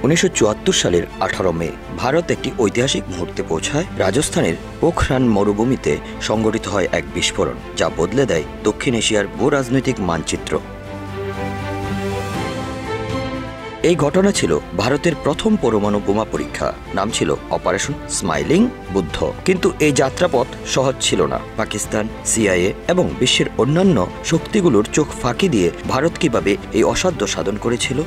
1974 সালের 18 মে ভারত একটি ঐতিহাসিক মুহূর্তে পৌঁছায়। রাজস্থানের পোখরান মরুভূমিতে সংঘটিত হয় এক বিস্ফোরণ, যা বদলে দেয় দক্ষিণ এশিয়ার ভূরাজনৈতিক মানচিত্র। এই ঘটনা ছিল ভারতের প্রথম পরমাণু বোমা পরীক্ষা। নাম ছিল অপারেশন স্মাইলিং বুদ্ধ। কিন্তু এই যাত্রাপথ সহজ ছিল না। পাকিস্তান, সিআইএ এবং বিশ্বের অন্যান্য শক্তিগুলোর চোখ ফাঁকি দিয়ে ভারত কিভাবে এই অসাধ্য সাধন করেছিল।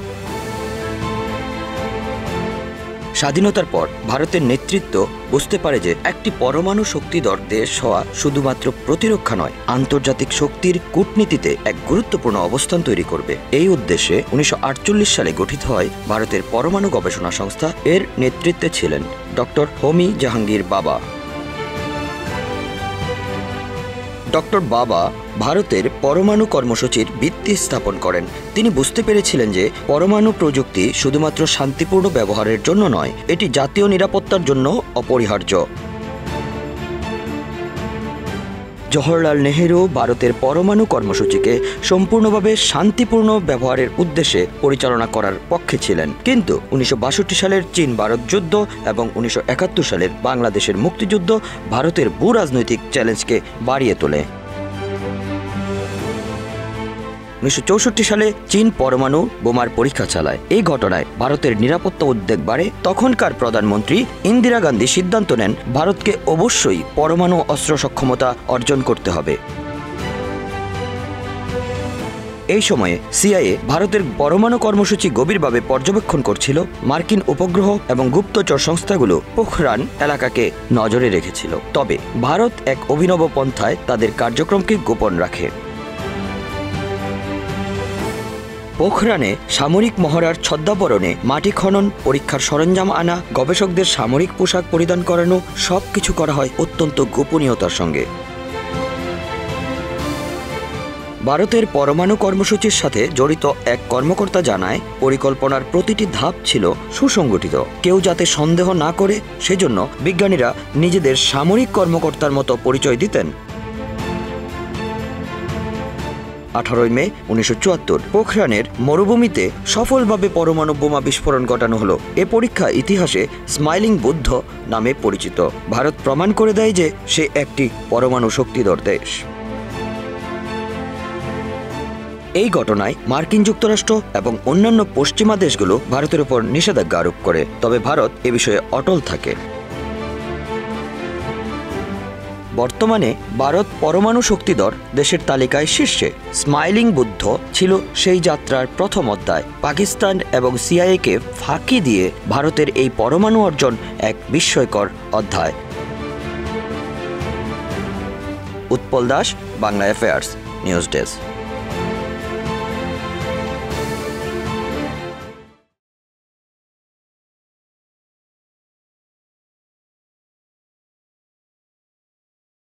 স্বাধীনতার পর ভারতের নেতৃত্ব বুঝতে পারে যে একটি পরমাণু শক্তিধর দেশ হওয়া শুধুমাত্র প্রতিরক্ষা নয়, আন্তর্জাতিক শক্তির কূটনীতিতে এক গুরুত্বপূর্ণ অবস্থান তৈরি করবে। এই উদ্দেশ্যে 1948 সালে গঠিত হয় ভারতের পরমাণু গবেষণা সংস্থা। এর নেতৃত্বে ছিলেন ডক্টর হোমি জাহাঙ্গীর বাবা। ডক্টর বাবা ভারতের পরমাণু কর্মসূচির ভিত্তি স্থাপন করেন। তিনি বুঝতে পেরেছিলেন যে পরমাণু প্রযুক্তি শুধুমাত্র শান্তিপূর্ণ ব্যবহারের জন্য নয়, এটি জাতীয় নিরাপত্তার জন্য অপরিহার্য। জওহরলাল নেহেরু ভারতের পরমাণু কর্মসূচিকে সম্পূর্ণভাবে শান্তিপূর্ণ ব্যবহারের উদ্দেশ্যে পরিচালনা করার পক্ষে ছিলেন। কিন্তু 1962 সালের চীন ভারত যুদ্ধ এবং 1971 সালের বাংলাদেশের মুক্তিযুদ্ধ ভারতের ভূরাজনৈতিক চ্যালেঞ্জকে বাড়িয়ে তোলে। 1964 সালে চীন পরমাণু বোমার পরীক্ষা চালায়। এই ঘটনায় ভারতের নিরাপত্তা উদ্বেগ বাড়ে। তখনকার প্রধানমন্ত্রী ইন্দিরা গান্ধী সিদ্ধান্ত নেন ভারতকে অবশ্যই পরমাণু অস্ত্র সক্ষমতা অর্জন করতে হবে। এই সময়ে সিআইএ ভারতের পরমাণু কর্মসূচি গভীরভাবে পর্যবেক্ষণ করছিল। মার্কিন উপগ্রহ এবং গুপ্তচর সংস্থাগুলো পোখরান এলাকাকে নজরে রেখেছিল। তবে ভারত এক অভিনব পন্থায় তাদের কার্যক্রমকে গোপন রাখে। পোখরানে সামরিক মহড়ার ছদ্মাবরণে মাটি খনন, পরীক্ষার সরঞ্জাম আনা, গবেষকদের সামরিক পোশাক পরিধান করানো, সবকিছু করা হয় অত্যন্ত গোপনীয়তার সঙ্গে। ভারতের পরমাণু কর্মসূচির সাথে জড়িত এক কর্মকর্তা জানায়, পরিকল্পনার প্রতিটি ধাপ ছিল সুসংগঠিত। কেউ যাতে সন্দেহ না করে, সেজন্য বিজ্ঞানীরা নিজেদের সামরিক কর্মকর্তার মতো পরিচয় দিতেন। 18 মে 1974 পোখরানের মরুভূমিতে সফলভাবে পরমাণু বোমা বিস্ফোরণ ঘটানো হলো। এ পরীক্ষা ইতিহাসে স্মাইলিং বুদ্ধ নামে পরিচিত। ভারত প্রমাণ করে দেয় যে সে একটি পরমাণু শক্তিধর দেশ। এই ঘটনায় মার্কিন যুক্তরাষ্ট্র এবং অন্যান্য পশ্চিমা দেশগুলো ভারতের উপর নিষেধাজ্ঞা আরোপ করে। তবে ভারত এ বিষয়ে অটল থাকে। বর্তমানে ভারত পরমাণু শক্তিধর দেশের তালিকায় শীর্ষে। স্মাইলিং বুদ্ধ ছিল সেই যাত্রার প্রথম অধ্যায়। পাকিস্তান এবং সিআইএকে ফাঁকি দিয়ে ভারতের এই পরমাণু অর্জন এক বিস্ময়কর অধ্যায়। Utpal Das, Bangla affairs, news desk.